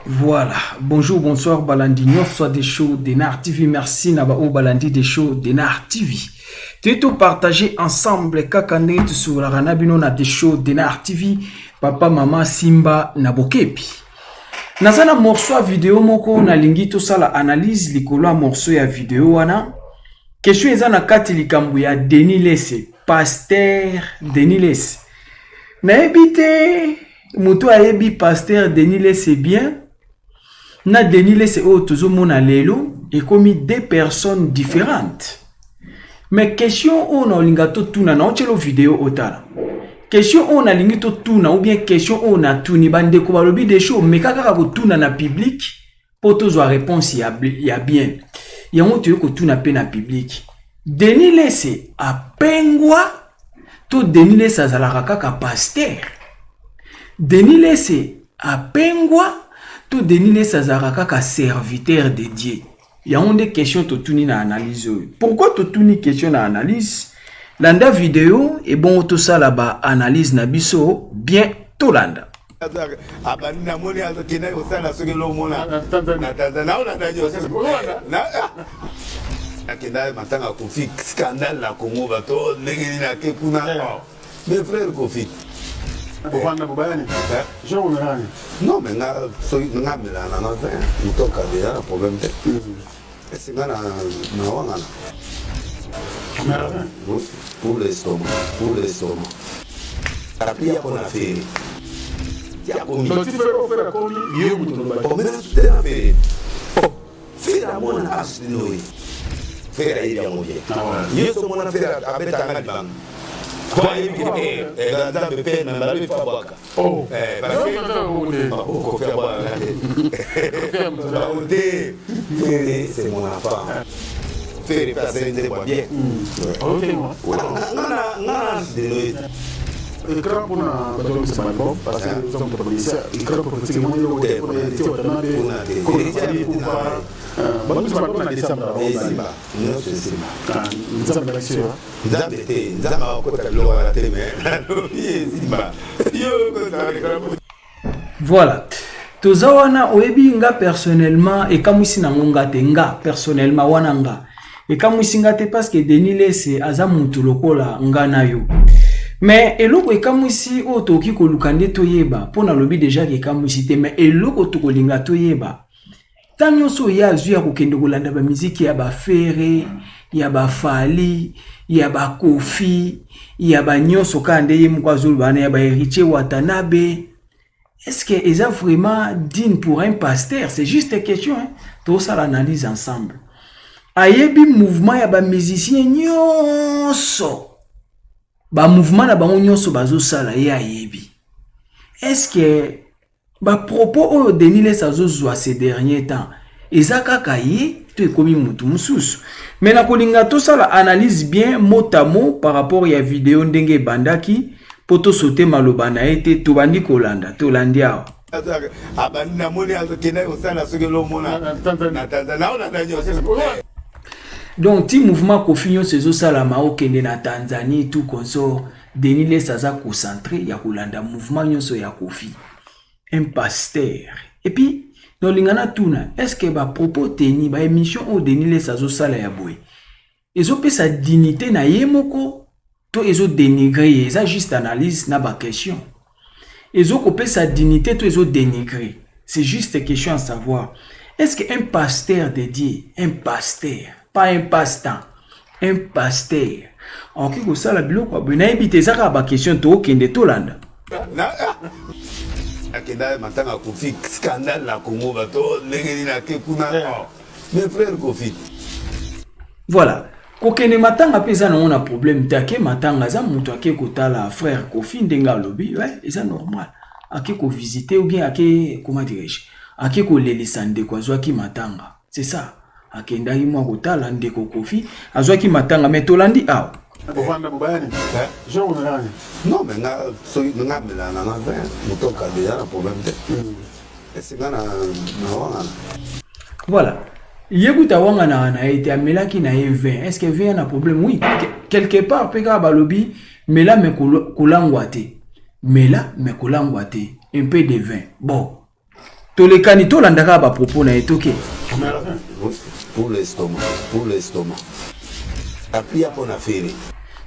Voilà, bonjour, bonsoir, Balandi, soit des shows d'Enar TV, merci Nabao Balandi des shows d'Enar TV. Tu tout partagé ensemble, kakane sur la ranabino na des shows d'Enar TV, papa, maman, Simba, Nabokepi. Nazana morceau vidéo moko na lingi to sala analyse likolo morceau ya vidéo wana. Question ezana kati likambu ya Denis Lesse, pasteur Denis Lesse. Na ebite muto ayebi pasteur Denis Lesse bien. Na Denis Lesse o tozo mona lelo et commis deux personnes différentes. Mais question on a lingato tuna na ochelo vidéo otala. Question on a lingito tuna ou bien question on a tuni bande ko balobi des choses mais kaka ko tuna na public poto zo réponse ya bien. Ya moto ko tuna pe na public. Denis Lesse apengwa to Denis Lesse azalaka kaka pasteur. Denis Lesse apengwa to Denis Lesse azalaka kaka serviteur de Dieu. Ya on des questions to tuni na analyse. Pourquoi to tuni question na analyse? Landa vidéo et bon tout ça là-bas analyse na biso bien tout landa. Mes frères Kofi. Non mais c'est pour l'estomac, pour l'estomac. La prière qu'on a fait. Il y a commis. Faire la monnaie à Noé. Faire la idée à mon Dieu. Il y a ce qu'on a fait à Bétangan. C'est mon enfant. Faire passer des bois bien. Ok, moi. Écran pour la parce que nous sommes policiers, écran pour le monde pour voilà. Tozawana oebi nga personnellement et kamusi na ngonga te nga personnellement wana nga et kamusi nga te parce que Denis Lesse aza muntu lokola nga na yo. Mais eloko ekamusi o toki ko lukande toyeba pona lobi déjà ke kamusi te mais eloko to kolinga toyeba tanyo so ya azu ya kokende kolanda ba musique ya ba Ferré ya ba Fali ya ba Kofi ya ba nyoso kande yemu kwa zulu bana ya ba Héritier Watanabe. Est-ce que est vraiment digne pour un pasteur? C'est juste une question, hein? Tout ça l'analyse ensemble. Ayebi mouvement ya ba musicien nyonso. Ba mouvement na bango nyonso bazo sala ya ayebi. Est-ce que ba propos o Denis Lesse azozwa ces derniers temps ezaka kaye to ekomi mutu mususu. Mais na kolinga to sala analyse bien mot à mot par rapport ya vidéo ndenge bandaki poto sauter maloba na ete to bandi kolanda to landia. Donc, ti mouvement Kofinyo sezo salama okende na Tanzanie tout consort Denis Lesse aza concentré ya kolanda mouvement nyonso ya Kofi. Un pasteur. Et puis, dans lingana tuna, est-ce que ba propos teni ba émission au Denis Lesse azo sala ya boy. Ezo pe sa dignité na yemoko to ezo dénigrer, eza juste analyse na ba question. Ezo kopé sa dignité to ezo dénigrer. C'est juste une question à savoir. Est-ce qu'un pasteur dédié, un pasteur, pas un passe-temps, un pasteur, en qui ça la bilo quoi, ben habité ça ba question to kende to landa. Akenda matanga Kofi scandale la Congo bato ndenge na kekuna. Mes frères Kofi. Voilà. Kokene matanga pesa na on a problème take matanga za mutu ake kotala frère Kofi ndenga lobi, ouais, c'est normal. Ake ko visiter ou bien ake comment dirais-je? akeko lelisa ndeko azwaki matanga. C'est ça. Akendaki mwa kotala ndeko Kofi azwaki matanga mais tolandi awa. Non, mais nga melana na vin, mutoka déjà na problème te. Est-ce que na wanga. Voilà. Yebuta wanga na été amelaki na vin. Est-ce que vin a problème? Oui, quelque part peka balobi mela me kolangwate. Mela me kolangwate. Un peu de vin. Bon. Tolekani tolandaka ba propos na etoke. Pour l'estomac. Après pour na faire.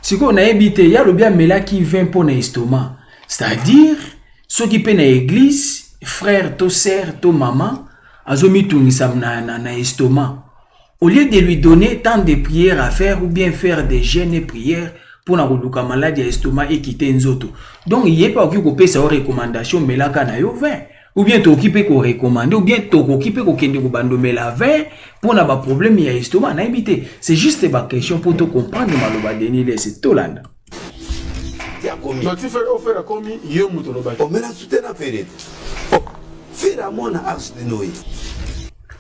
Si on a évité, il y a le bien melaki vin pour l'estomac. C'est-à-dire, ceux qui peuvent na église, frère, to sœur, to maman, azomi tunisam na estomac. Au lieu de lui donner tant de prières à faire ou bien faire des jeûnes et prières pour na koluka maladie à estomac et quitter nzoto. Donc il y a pas qui peut sa recommandation melaka na yo vin. Ou bien t'occuper qu'on recommande, ou bien t'occuper qu'on kende ko bandomé la vin pour na ba problème ya estomac na éviter. C'est juste ba question pour te comprendre maloba denile c'est Tolanda. Ya komi. Donc tu fais offert komi yo mutoloba. O mena soutenir faire. Faire à mon ars de noyer.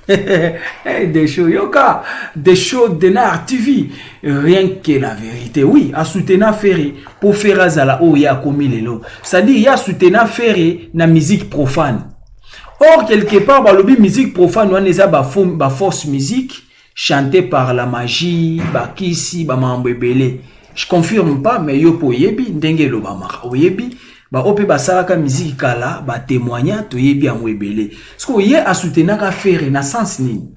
Des shows yoka, des shows de Nar TV, rien que la vérité. Oui, à soutenir Ferré pour faire azala oh ya komi lelo. C'est-à-dire ya soutenir Ferré na musique profane. Or quelque part balobi musique profane on eza ba force musique chantée par la magie, ba kisi, ba mambebele. Je confirme pas mais yo po yebi ndenge lo ba maka oyebi. Ba ope ba salaka musique kala ba témoigna to yebi amwebele. Ce que yé a soutenir ka faire na sens ni.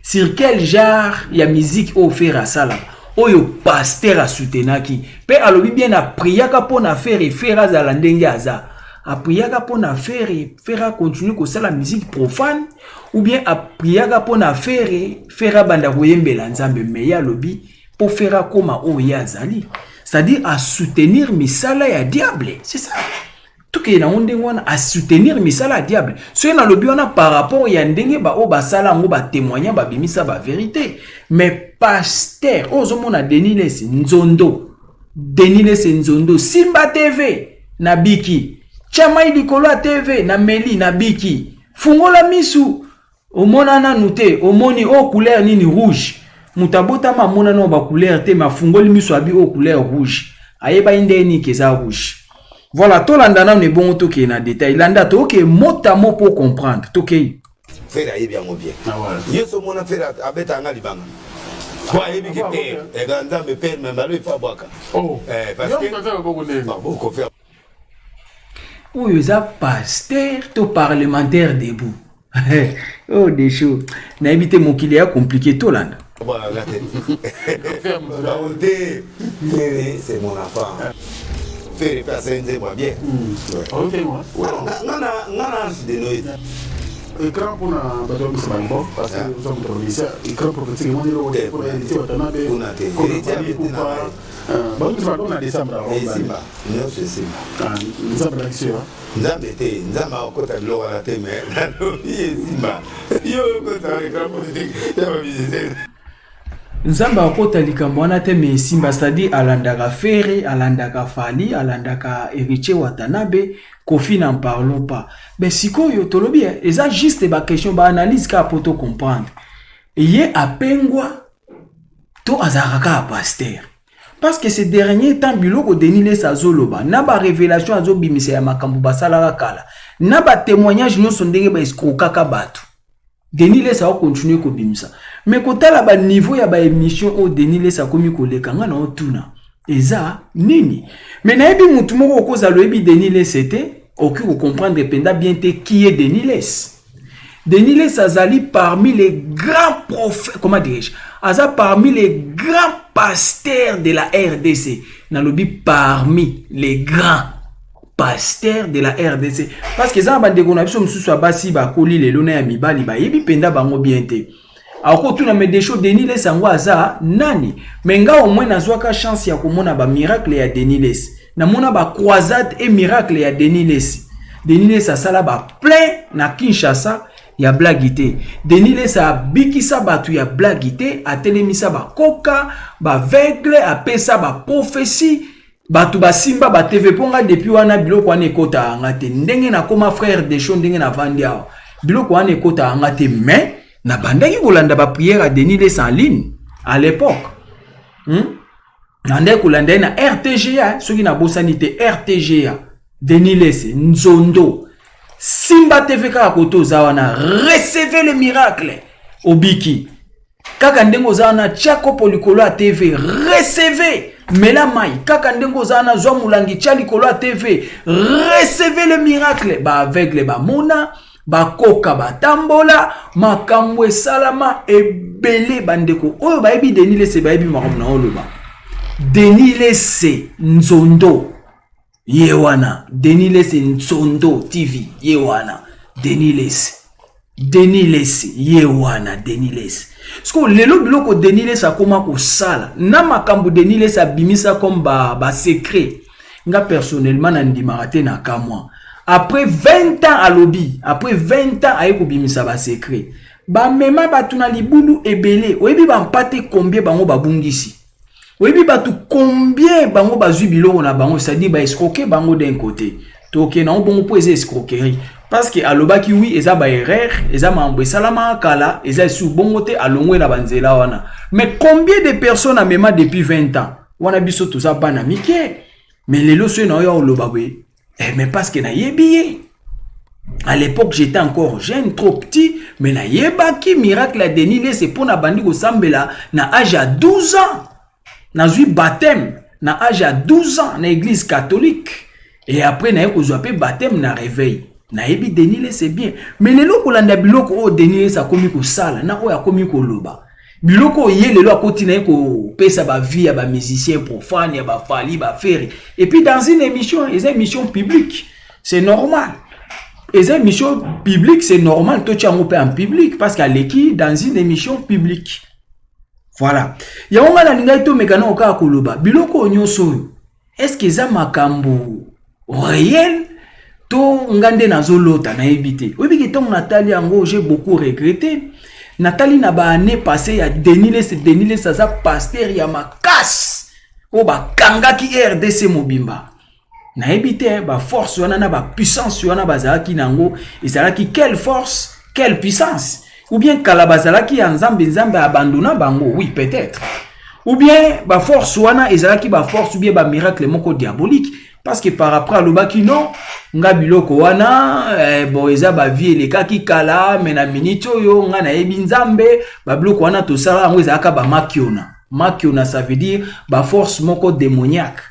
Sur quel genre ya musique o faire à sala. Oyo pasteur a soutenir ki. Pe alobi bien a priaka pona faire faire za la ndenge aza. A priaka pona faire continuer ko sala musique profane ou bien a priaka pona faire banda koyembela nzambe mais ya lobi pour faire comme o ya zali. C'est-à-dire à soutenir misala ya diable. C'est ça. Tout que na onde wana à soutenir misala ya diable. Ce na lobi wana par rapport ya ndenge ba o ba sala ngo ba témoigner ba bimisa ba vérité. Mais pasteur ozomona Deniles Nzondo. Deniles Nzondo Simba TV na biki. Chamai likolo TV na Meli na biki. Fungola misu omona na nute omoni o couleur nini rouge. Mutabota ma mona no ba couleur te ma fungoli miso abi o couleur rouge. Ayeba indeni keza rouge. Voilà, tolanda na ne bon to ke na détail. Landa to ke mota mo pour comprendre. To ke. Faire ayebi yango bien. Ah voilà. Yeso mona faire abeta nga libanga. Kwa ayebi ke père. E ganda me père me malo ifa bwaka. Oh. Parce que beaucoup faire. Oyo za pasteur to parlementaire debout. Oh des choses. Na éviter mon qu'il est compliqué tolanda. Voilà, c'est mon enfant. Faire passer moi bien. Ok, moi. Nana, c'est de Noël. Écran pour la bataille de Samanbo, parce que nous sommes provinciaux. Écran prophétique, on est pour l'éditer Watanabe. On a été. Bon, nous sommes en décembre. Simba. Non, c'est Simba. Nous sommes là dessus. Nzambete, Nzamba okota loka la teme. Simba. Yo okota écran prophétique. Ya ba visiter. Nzamba okota likambo wana te me Simba, c'est-à-dire alandaka Ferré, alandaka Fali, alandaka Héritier Watanabe, Kofi n'en parlons pas. Mais sikoyo tolobi eza juste ba question ba analyse ka poto comprendre. Yé apengwa to azaraka pasteur. Parce que ces derniers temps biloko Deniles azoloba na ba révélation azobimisa ya makambu basala kala. Na ba témoignage nyonso ndenge ba escrokaka batu. Deniles a continuer ko bimisa. Mais kotala ba niveau ya ba émission o Deniles a komi koleka nga na otuna. Eza nini? Mais na ebi mutu moko koza loyebi Deniles c'était ok vous comprendre penda bien te qui est Deniles. Deniles azali parmi les grands prophètes, comment dirais-je? Aza parmi les grands pasteurs de la RDC. Na lobi parmi les grands pasteurs de la RDC. Parce que ça bande ko na biso mususu abasi ba koli lelo na ya mibali ba yebi penda bango bien te. Ako tuna me desho Deniles angwa aza nani? Menga au moins nazwaka chance ya komona ba miracle ya Deniles. Na mona ba croisade et miracle ya Deniles. Deniles asala ba plein na Kinshasa ya blagité. Deniles a bikisa batu ya blagité, a telemisa ba koka, ba vegle, a pesa ba prophétie, batu ba simba ba TV ponga depuis wana biloko wana ekota ngate. Ndenge na koma frère de show ndenge na vandia. biloko wana ekota anga te, mais na bandaki kolanda ba prière à Denis Les en ligne à l'époque. Nandaki kolanda na RTGA, soki na bosani te RTGA, Denis Les Nzondo, Simba TV kaka koto zawana, recevez le miracle obiki. Kaka ndengo zawana Tchako Polikolo TV, recevez Mela Mai, kaka ndengo zawana Zwa Mulangi Tchalikolo TV, recevez le miracle. Ba aveugle ba mona, ba koka ba tambola, makambo salama ebele bandeko. Oyo ba ebi Denis Les ba ebi makambo na oloba. Denis Les Nzondo Yewana, Denis Les Nzondo TV Yewana, Denis Les Yewana, Denis Les. Sko lelo biloko Denis Les akoma ko sala. Na makambo Denis Les abimisa comme ba secret. Nga personnellement na ndimara na kamwa. Après 20 ans à lobby, après 20 ans à ekobimisa ba secret. Ba mema batuna libulu ebele. Oyebi ba mpate combien bango babungisi. Oyebi batu combien bango bazui biloko na bango, c'est-à-dire ba escroquer bango d'un côté. Toke na bongo po escroquerie. Parce que alobaki oui, eza ba erreur, eza mambo salama kala, eza sous bongo te alongwe na banzela wana. Mais combien de personnes a même depuis 20 ans? Wana biso tout ça bana mike. Mais lelo so na yo oloba we. Mais parce que na yebi. À l'époque, j'étais encore jeune, trop petit, mais na yebaki miracle a Denis Les c'est pour na bandi ko sambela na âge à 12 ans. Na zui baptême na âge à 12 ans na église catholique. Et après na yeko zwa pe baptême na réveil. Na yebi Denis Les c'est bien. Mais lelo kolanda biloko o Denis Les akomi ko sala na o akomi ko loba. Biloko ye lelo akoti na yeko pesa ba vie ya ba musicien profane ya ba fali ba faire. Et puis dans une émission, une émission publique, c'est normal. Et une émission publique, c'est normal toi tu en public parce qu'à l'équipe dans une émission publique. Voilà. Ya onga na linga ito mekana oka koloba. Biloko nyonso. Est-ce que za makambo réel to ngande na zolota na ebité. Obi ki tong Nathalie yango j'ai beaucoup regretté. Nathalie na ba année passée ya Denis Les ça pasteur ya makas. O ba kanga ki RDC mobimba. Na ebité ba force wana na ba puissance wana bazaki nango ezalaki quelle force, quelle puissance. Ou bien kalabazalaki ya nzambe abandonna bango, oui peut-être. Ou bien ba force wana ezalaki ba force ou bien ba miracle moko diabolique parce que par après lobaki non nga biloko wana bon eza ba vie elekaki kala mena minito yo nga na yebi nzambe ba biloko wana to sala ngo ezalaka ba makiona ça veut dire ba force moko démoniaque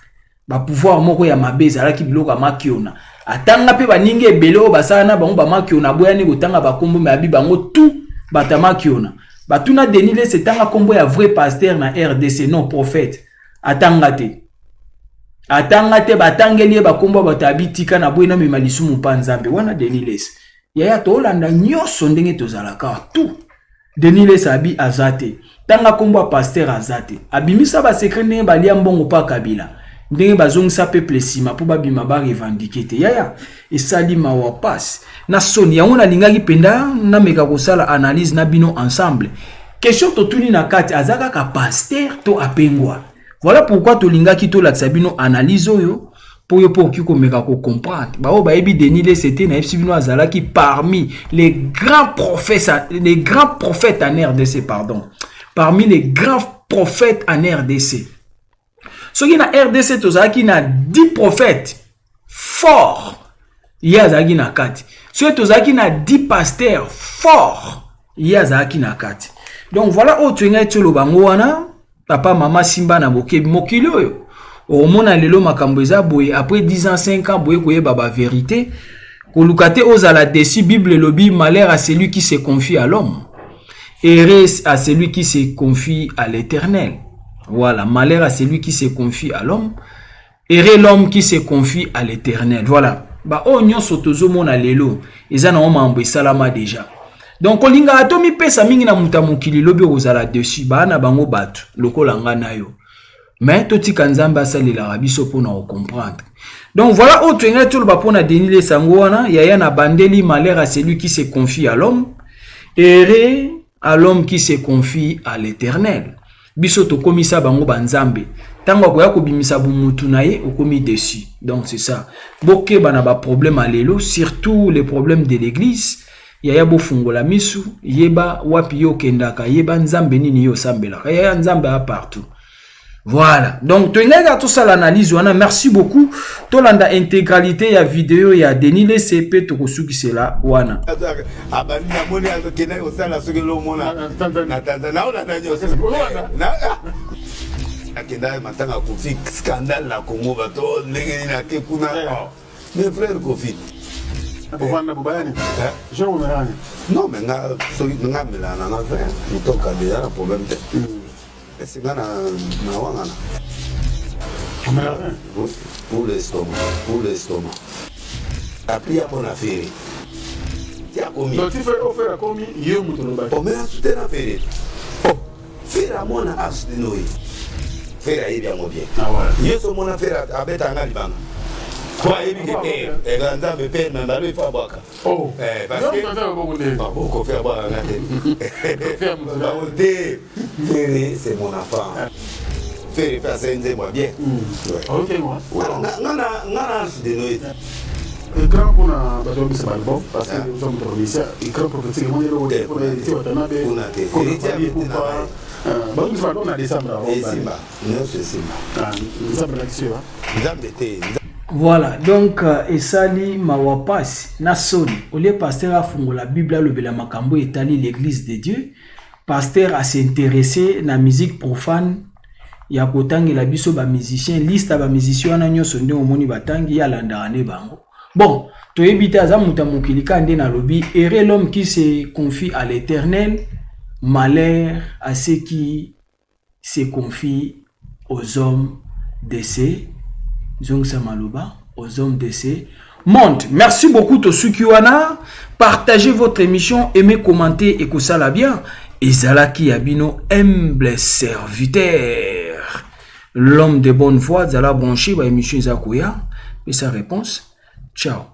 ba pouvoir moko ya mabe ezalaki biloko makiona atanga pe baninge ebele ba sala na bango ba makiona boyani kotanga ba kombo me abi bango tout batamakiona batuna Denis Les setanga kombo ya vrai pasteur na RDC non prophète atanga te batangeli ba kombo batabitika na boyina me malisumu panzambe wana Denis Les yaya to landa nyoso ndenge tozalaka tout Denis Les abi azate tanga kombo pasteur azate abimisa ba secret ndenge balia mbongo pa kabila ndenge bazongisa peuple sima po babima ba revendiquer te yaya esali mawa passe na soni yango na lingaki penda na meka kosala analyse na bino ensemble question to tuni na kati azaka ka pasteur to apengwa. Voilà pourquoi to lingaki to la sabino analyse oyo pour yo pour ki ko meka ko comprendre ba o ba ebi Denis Les c'était na ebino azalaki parmi les grands prophètes en RDC pardon, parmi les grands prophètes en RDC. Ce qui na RDC tozaki na 10 prophètes forts. Yazaki na kati. Ce qui tozaki na 10 pasteurs forts. Yazaki na kati. Donc voilà autre ngai tolo bango wana papa mama simba na bokebi mokili oyo. O mona lelo makambo eza boye après 10 ans 5 ans boye koyeba ba vérité. Kolukate ozala desi Bible lobi malheur à celui qui se confie à l'homme. Heureux à celui qui se confie à l'Éternel. Voilà, malheur à celui qui se confie à l'homme. Heureux l'homme qui se confie à l'Éternel. Voilà. Ba onyo sotozo mona lelo. Eza na omambo salama déjà. Donc olinga atomi pesa mingi na muta mokili lobi ozala dessus. Ba na bango batu lokola nga na yo. Mais toti kanzamba asalela rabiso pona o comprendre. Donc voilà autre nga tolo ba pona Denis Les sango wana yaya na bandeli malheur à celui qui se confie à l'homme. Heureux à l'homme qui se confie à l'Éternel. Biso to komisa bango banzambe tango koya ko bimisa bumutu naye okomi dessus. Donc c'est ça. Boke bana ba problème à lelo, surtout les problèmes de l'église. yaya bofungola misu yeba wapi yo kendaka yeba nzambe nini yo sambelaka yaya nzambe a partout. Voilà, donc tu as tout ça l'analyse. Merci beaucoup. Tu as l'intégralité de la vidéo, il y a Denis le CP, tu as reçu qui c'est là. Voilà. Mes frères Kofi. Non, mais c'est pour l'estomac. Pour l'estomac. Après, il y a mon affaire. Donc, tu fais offrir à commis, il y a un mouton. Oh, mais à soutenir l'affaire. Oh, faire à mon as de Noé. Faire à y bien, mon bien. Il y a mon affaire à bête en Alibang. Quoi, il y a des grands me père, mais il faut boire. Oh, parce que beaucoup faire boire en tête. C'est mon enfant. Faire faire moi bien. Ok, moi. Non, de Noé. Écran pour la bataille de Sabalbo, parce que nous sommes provinciaux, écran prophétique, on est là pour hériter Watanabe, pour hériter Poupa. Bon, nous sommes en décembre. Simba, non, c'est Simba. Nous sommes là-dessus. Voilà, donc, Esali Mawapasi, Nasoni, au lieu pasteur a fondé la Bible, le Bela Makambo étali l'église de Dieu, pasteur a s'intéressé à la musique profane, il y a kotangi la biso ba musicien, liste ba musicien na nyoso nde omoni batangi ya landarane bango. Bon, to ebita za muta mokilika nde na lobi, heureux l'homme qui se confie à l'Éternel, malheur à ceux qui se confient aux hommes de ces aux hommes de ces monde. Merci beaucoup Tosukiwana. Partagez votre émission, aimez, commentez et que ça la bien. Et Zalaki Abino, humble serviteur. L'homme de bonne foi, Zala branché, émission Zakoya. Et sa réponse, ciao.